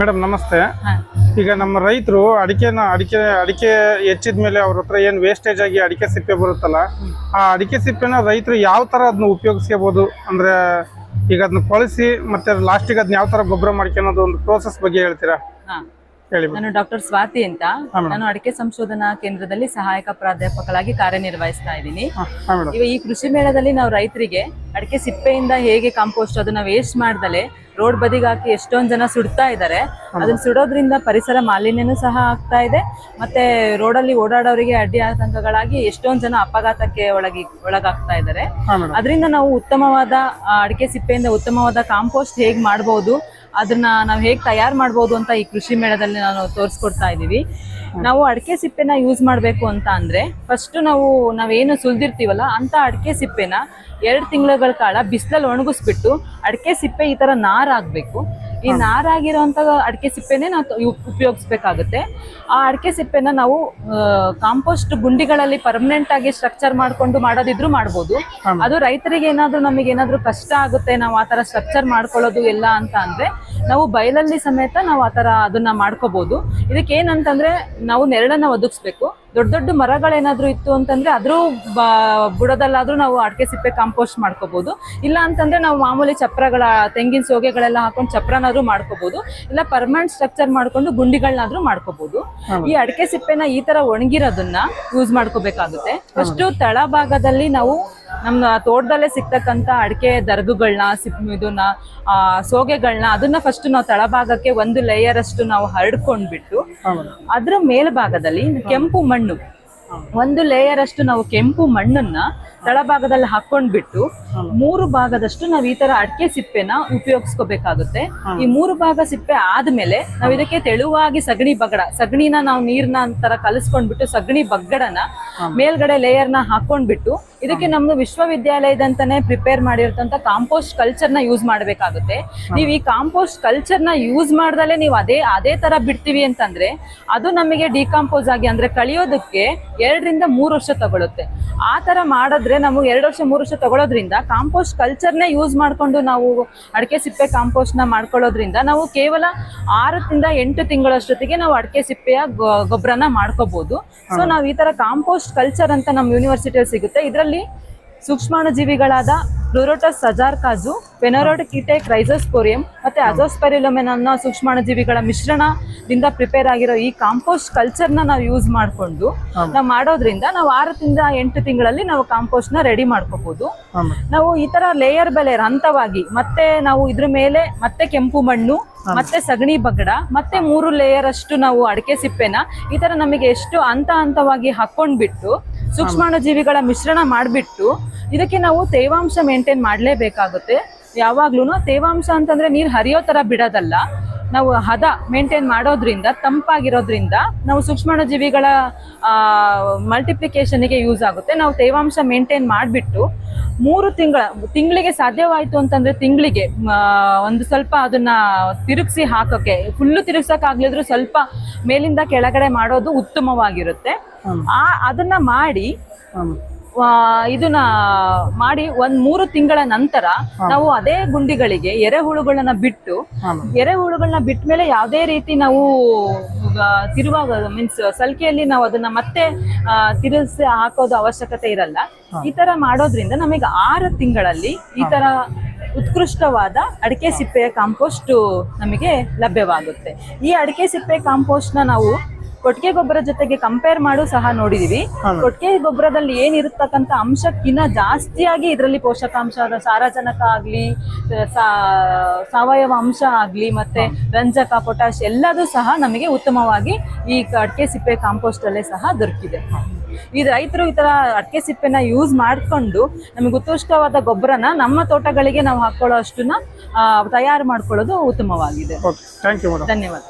Madam ನಮಸ್ತೆ. ಈಗ ನಮ್ಮ ರೈತರು ಅಡಿಕೆ ಹೆಚ್ಚಿದ ಮೇಲೆ ಅವ್ರ ಹತ್ರ ಏನು ವೇಸ್ಟೇಜ್ ಆಗಿ ಅಡಿಕೆ ಸಿಪ್ಪೆ ಬರುತ್ತಲ್ಲ, ಆ ಅಡಿಕೆ ಸಿಪ್ಪೆನ ರೈತರು ಯಾವ ಥರ ಅದನ್ನ ಉಪಯೋಗಿಸ್ಕೋಬೋದು? ಅಂದರೆ ಈಗ ಅದನ್ನ ಕೊಳಿಸಿ ಮತ್ತೆ ಲಾಸ್ಟಿಗೆ ಅದನ್ನ ಯಾವ ಥರ ಗೊಬ್ಬರ ಮಾಡ್ಕೊಳ್ಳೋದು ಒಂದು ಪ್ರೋಸೆಸ್ ಬಗ್ಗೆ ಹೇಳ್ತೀರಾ? ನಾನು ಡಾಕ್ಟರ್ ಸ್ವಾತಿ ಅಂತ. ನಾನು ಅಡಿಕೆ ಸಂಶೋಧನಾ ಕೇಂದ್ರದಲ್ಲಿ ಸಹಾಯಕ ಪ್ರಾಧ್ಯಾಪಕರಾಗಿ ಕಾರ್ಯನಿರ್ವಹಿಸ್ತಾ ಇದ್ದೀನಿ. ಈ ಕೃಷಿ ಮೇಳದಲ್ಲಿ ನಾವು ರೈತರಿಗೆ ಅಡಿಕೆ ಸಿಪ್ಪೆಯಿಂದ ಹೇಗೆ ಕಾಂಪೋಸ್ಟ್ ಅದನ್ನ ವೇಸ್ಟ್ ಮಾಡ್ದಲೆ ರೋಡ್ ಬದಿಗೆ ಹಾಕಿ ಎಷ್ಟೊಂದ್ ಜನ ಸುಡ್ತಾ ಇದ್ದಾರೆ. ಅದನ್ನ ಸುಡೋದ್ರಿಂದ ಪರಿಸರ ಮಾಲಿನ್ಯನೂ ಸಹ ಆಗ್ತಾ ಇದೆ. ಮತ್ತೆ ರೋಡಲ್ಲಿ ಓಡಾಡೋರಿಗೆ ಅಡ್ಡಿ ಆತಂಕಗಳಾಗಿ ಎಷ್ಟೊಂದ್ ಜನ ಅಪಘಾತಕ್ಕೆ ಒಳಗಾಗ್ತಾ ಇದ್ದಾರೆ. ಅದರಿಂದ ನಾವು ಉತ್ತಮವಾದ ಅಡಿಕೆ ಸಿಪ್ಪೆಯಿಂದ ಉತ್ತಮವಾದ ಕಾಂಪೋಸ್ಟ್ ಹೇಗ್ ಮಾಡ್ಬೋದು, ಅದನ್ನ ನಾವು ಹೇಗೆ ತಯಾರು ಮಾಡ್ಬೋದು ಅಂತ ಈ ಕೃಷಿ ಮೇಳದಲ್ಲಿ ನಾನು ತೋರಿಸ್ಕೊಡ್ತಾ ಇದ್ದೀವಿ. ನಾವು ಅಡಿಕೆ ಸಿಪ್ಪೆನ ಯೂಸ್ ಮಾಡಬೇಕು ಅಂತ ಅಂದ್ರೆ ಫಸ್ಟ್ ನಾವೇನು ಸುಲ್ದಿರ್ತೀವಲ್ಲ ಅಂತ ಅಡಿಕೆ ಸಿಪ್ಪೆನ 2 ತಿಂಗಳ ಕಾಲ ಬಿಸಿಲಲ್ಲಿ ಒಣಗಿಸ್ಬಿಟ್ಟು ಅಡಿಕೆ ಸಿಪ್ಪೆ ಈ ತರ ನಾರಾಗಬೇಕು. ಈ ನಾರಾಗಿರೋಂಥ ಅಡಿಕೆ ಸಿಪ್ಪೆನೇ ನಾವು ಉಪಯೋಗಿಸ್ಬೇಕಾಗುತ್ತೆ. ಆ ಅಡಿಕೆ ಸಿಪ್ಪೆನ ನಾವು ಕಾಂಪೋಸ್ಟ್ ಗುಂಡಿಗಳಲ್ಲಿ ಪರ್ಮನೆಂಟ್ ಆಗಿ ಸ್ಟ್ರಕ್ಚರ್ ಮಾಡ್ಕೊಂಡು ಮಾಡೋದಿದ್ರು ಮಾಡ್ಬೋದು. ಅದು ರೈತರಿಗೆ ನಮಗೇನಾದ್ರೂ ಕಷ್ಟ ಆಗುತ್ತೆ, ನಾವು ಆ ತರ ಸ್ಟ್ರಕ್ಚರ್ ಮಾಡ್ಕೊಳ್ಳೋದು ಎಲ್ಲ ಅಂತ ಅಂದ್ರೆ ನಾವು ಬಯಲಲ್ಲಿ ಸಮೇತ ನಾವು ಆ ತರ ಅದನ್ನ ಮಾಡ್ಕೋಬಹುದು. ಇದಕ್ಕೆ ಏನಂತಂದ್ರೆ ನಾವು ನೆರಳನ್ನ ಒದಗಿಸ್ಬೇಕು. ದೊಡ್ಡ ದೊಡ್ಡ ಮರಗಳೇನಾದ್ರೂ ಇತ್ತು ಅಂತಂದ್ರೆ ಅದ್ರ ಬುಡದಲ್ಲಾದ್ರೂ ನಾವು ಅಡಿಕೆ ಸಿಪ್ಪೆ ಕಾಂಪೋಸ್ಟ್ ಮಾಡ್ಕೋಬಹುದು. ಇಲ್ಲ ಅಂತಂದ್ರೆ ನಾವು ಮಾಮೂಲಿ ಚಪ್ರಗಳ ತೆಂಗಿನ ಸೋಗೆಗಳೆಲ್ಲ ಹಾಕೊಂಡು ಚಪ್ರನಾದ್ರೂ ಮಾಡ್ಕೋಬಹುದು. ಇಲ್ಲ ಪರ್ಮನೆಂಟ್ ಸ್ಟ್ರಕ್ಚರ್ ಮಾಡ್ಕೊಂಡು ಗುಂಡಿಗಳನ್ನಾದ್ರೂ ಮಾಡ್ಕೋಬಹುದು. ಈ ಅಡಿಕೆ ಸಿಪ್ಪೆನ ಈ ತರ ಒಣಗಿರೋದನ್ನ ಯೂಸ್ ಮಾಡ್ಕೋಬೇಕಾಗುತ್ತೆ. ಫಸ್ಟ್ ತಳಭಾಗದಲ್ಲಿ ನಾವು ನಮ್ಮ ತೋಟದಲ್ಲೇ ಸಿಗ್ತಕ್ಕಂತ ಅಡಿಕೆ ದರ್ಗುಗಳನ್ನ ಸೋಗೆಗಳನ್ನ ಅದನ್ನ ಫಸ್ಟ್ ನಾವು ತಳಭಾಗಕ್ಕೆ 1 ಲೇಯರ್ ಅಷ್ಟು ನಾವು ಹರಡ್ಕೊಂಡ್ಬಿಟ್ಟು ಅದ್ರ ಮೇಲ್ಭಾಗದಲ್ಲಿ ಕೆಂಪು ಮಣ್ಣು 1 ಲೇಯರ್ ಅಷ್ಟು ನಾವು ಕೆಂಪು ಮಣ್ಣನ್ನ ತಳಭಾಗದಲ್ಲಿ ಹಾಕೊಂಡ್ಬಿಟ್ಟು 3 ಭಾಗದಷ್ಟು ನಾವ್ ಈ ತರ ಅಡಿಕೆ ಸಿಪ್ಪೆನ ಉಪಯೋಗಿಸ್ಕೋಬೇಕಾಗುತ್ತೆ. ಈ 3 ಭಾಗ ಸಿಪ್ಪೆ ಆದ್ಮೇಲೆ ನಾವ್ ಇದಕ್ಕೆ ತೆಳುವಾಗಿ ಸಗಣಿನ ನಾವು ನೀರ್ನ ತರ ಕಲಿಸ್ಕೊಂಡ್ಬಿಟ್ಟು ಸಗಣಿ ಬಗ್ಗಡನ ಮೇಲ್ಗಡೆ ಲೇಯರ್ನ ಹಾಕೊಂಡ್ಬಿಟ್ಟು ಇದಕ್ಕೆ ನಮ್ದು ವಿಶ್ವವಿದ್ಯಾಲಯದಂತಾನೆ ಪ್ರಿಪೇರ್ ಮಾಡಿರ್ತಂತ ಕಾಂಪೋಸ್ಟ್ ಕಲ್ಚರ್ ನ ಯೂಸ್ ಮಾಡ್ಬೇಕಾಗುತ್ತೆ. ನೀವ್ ಈ ಕಾಂಪೋಸ್ಟ್ ಕಲ್ಚರ್ ನ ಯೂಸ್ ಮಾಡ್ದಲೆ ನೀವು ಅದೇ ತರ ಬಿಡ್ತೀವಿ ಅಂತಂದ್ರೆ ಅದು ನಮಗೆ ಡಿಕಾಂಪೋಸ್ ಆಗಿ ಅಂದ್ರೆ ಕಳಿಯೋದಕ್ಕೆ 2 ರಿಂದ 3 ವರ್ಷ ತಗೊಳುತ್ತೆ. ಆ ತರ ಮಾಡಿದ್ರೆ ನಮಗೆ 2 ವರ್ಷ 3 ವರ್ಷ ತಗೊಳ್ಳೋದ್ರಿಂದ ಕಾಂಪೋಸ್ಟ್ ಕಲ್ಚರ್ನೇ ಯೂಸ್ ಮಾಡ್ಕೊಂಡು ನಾವು ಅಡಿಕೆ ಸಿಪ್ಪೆ ಕಾಂಪೋಸ್ಟ್ ನ ಮಾಡ್ಕೊಳ್ಳೋದ್ರಿಂದ ನಾವು ಕೇವಲ 6 ರಿಂದ 8 ತಿಂಗಳಷ್ಟೊತ್ತಿಗೆ ನಾವು ಅಡಿಕೆ ಸಿಪ್ಪೆಯ ಗೊಬ್ಬರನ ಮಾಡ್ಕೋಬಹುದು. ಸೊ ನಾವು ಈ ತರ ಕಾಂಪೋಸ್ಟ್ ಕಲ್ಚರ್ ಅಂತ ನಮ್ಮ ಯೂನಿವರ್ಸಿಟಿಯಲ್ಲಿ ಸಿಗುತ್ತೆ. ಇದರಲ್ಲಿ ಸೂಕ್ಷ್ಮಾಣು ಜೀವಿಗಳಾದ ಪ್ಲೂರೋಟಸ್ ಸಜಾರ್ಕಾಜು, ಫೆನೋರೋಟಿಕಿಟೆ ಕ್ರೈಸೋಸ್ಪೋರಿಯಂ ಮತ್ತೆ ಅಜೋಸ್ಪೆರಿಲುಮೆನ್ ಅನ್ನೋ ಸೂಕ್ಷ್ಮಾಣು ಜೀವಿಗಳ ಮಿಶ್ರಣದಿಂದ ಪ್ರಿಪೇರ್ ಆಗಿರೋ ಈ ಕಾಂಪೋಸ್ಟ್ ಕಲ್ಚರ್ ನ ನಾವು ಯೂಸ್ ಮಾಡ್ಕೊಂಡು ನಾವು ಮಾಡೋದ್ರಿಂದ ನಾವು 6 ರಿಂದ 8 ತಿಂಗಳಲ್ಲಿ ನಾವು ಕಾಂಪೋಸ್ಟ್ ನ ರೆಡಿ ಮಾಡ್ಕೋಬಹುದು. ನಾವು ಈ ತರ ಲೇಯರ್ ಬೈ ಲೇಯರ್ ಹಂತವಾಗಿ ಮತ್ತೆ ನಾವು ಇದ್ರ ಮೇಲೆ ಮತ್ತೆ ಕೆಂಪು ಮಣ್ಣು ಮತ್ತೆ ಸಗಣಿ ಬಗ್ಗಡ ಮತ್ತೆ 3 ಲೇಯರ್ ಅಷ್ಟು ನಾವು ಅಡಿಕೆ ಸಿಪ್ಪೆನ ಈ ತರ ನಮಗೆ ಎಷ್ಟು ಹಂತವಾಗಿ ಹಾಕೊಂಡ್ಬಿಟ್ಟು ಸೂಕ್ಷ್ಮಾಣು ಜೀವಿಗಳ ಮಿಶ್ರಣ ಮಾಡ್ಬಿಟ್ಟು ಇದಕ್ಕೆ ನಾವು ತೇವಾಂಶ ಮೇಂಟೈನ್ ಮಾಡ್ಲೇಬೇಕಾಗುತ್ತೆ. ಯಾವಾಗ್ಲೂ ತೇವಾಂಶ ಅಂತಂದ್ರೆ ನೀರ್ ಹರಿಯೋ ತರ ಬಿಡೋದಲ್ಲ, ನಾವು ಹದ ಮೇಂಟೈನ್ ಮಾಡೋದ್ರಿಂದ ತಂಪಾಗಿರೋದ್ರಿಂದ ನಾವು ಸೂಕ್ಷ್ಮಾಣು ಜೀವಿಗಳ ಮಲ್ಟಿಪ್ಲಿಕೇಶನ್ಗೆ ಯೂಸ್ ಆಗುತ್ತೆ. ನಾವು ತೇವಾಂಶ ಮೇಂಟೈನ್ ಮಾಡಿಬಿಟ್ಟು 3 ತಿಂಗಳಿಗೆ ಸಾಧ್ಯವಾಯಿತು ಅಂತಂದ್ರೆ ತಿಂಗಳಿಗೆ ಒಂದು ಸ್ವಲ್ಪ ಅದನ್ನ ತಿರುಗಿಸಿ ಹಾಕೋಕೆ, ಫುಲ್ಲು ತಿರುಗ್ಸಕ್ಕಾಗ್ಲಿದ್ರು ಸ್ವಲ್ಪ ಮೇಲಿಂದ ಕೆಳಗಡೆ ಮಾಡೋದು ಉತ್ತಮವಾಗಿರುತ್ತೆ. ಅದನ್ನ ಮಾಡಿ ಇದನ್ನ ಮಾಡಿ 3 ತಿಂಗಳ ನಂತರ ನಾವು ಅದೇ ಗುಂಡಿಗಳಿಗೆ ಎರೆಹುಳುಗಳನ್ನ ಬಿಟ್ಟ ಮೇಲೆ ಯಾವುದೇ ರೀತಿ ನಾವು ಮೀನ್ಸ್ ಸಲ್ಕೆಯಲ್ಲಿ ನಾವು ಅದನ್ನ ಮತ್ತೆ ತಿರುಗಿಸಿ ಹಾಕೋದು ಅವಶ್ಯಕತೆ ಇರಲ್ಲ. ಈ ತರ ಮಾಡೋದ್ರಿಂದ ನಮಗೆ 6 ತಿಂಗಳಲ್ಲಿ ಈ ತರ ಉತ್ಕೃಷ್ಟವಾದ ಅಡಿಕೆ ಸಿಪ್ಪೆಯ ಕಾಂಪೋಸ್ಟ್ ನಮಗೆ ಲಭ್ಯವಾಗುತ್ತೆ. ಈ ಅಡಿಕೆ ಸಿಪ್ಪೆ ಕಾಂಪೋಸ್ಟ್ ನ ನಾವು ಕೊಟ್ಟಿಗೆ ಗೊಬ್ಬರ ಜೊತೆಗೆ ಕಂಪೇರ್ ಮಾಡು ಸಹ ನೋಡಿದೀವಿ. ಕೊಟ್ಟಿಗೆ ಗೊಬ್ಬರದಲ್ಲಿ ಏನಿರತಕ್ಕಂತ ಅಂಶಕ್ಕಿಂತ ಜಾಸ್ತಿಯಾಗಿ ಇದರಲ್ಲಿ ಪೋಷಕಾಂಶ, ಸಾರಜನಕ ಆಗ್ಲಿ, ಸಾವಯವ ಅಂಶ ಆಗ್ಲಿ, ಮತ್ತೆ ರಂಜಕ, ಪೊಟ್ಯಾಶ್ ಎಲ್ಲದೂ ಸಹ ನಮಗೆ ಉತ್ತಮವಾಗಿ ಈ ಅಡಿಕೆ ಸಿಪ್ಪೆ ಕಾಂಪೋಸ್ಟ್ ಅಲ್ಲೇ ಸಹ ದೊರಕಿದೆ. ಈ ರೈತರು ಈ ತರ ಅಡಿಕೆ ಸಿಪ್ಪೆನ ಯೂಸ್ ಮಾಡ್ಕೊಂಡು ನಮಗೆ ಉತ್ಕೃಷ್ಟವಾದ ಗೊಬ್ಬರನ ನಮ್ಮ ತೋಟಗಳಿಗೆ ನಾವು ಹಾಕೊಳ್ಳೋ ಅಷ್ಟನ್ನ ತಯಾರು ಮಾಡ್ಕೊಳ್ಳೋದು ಉತ್ತಮವಾಗಿದೆ. ಧನ್ಯವಾದ.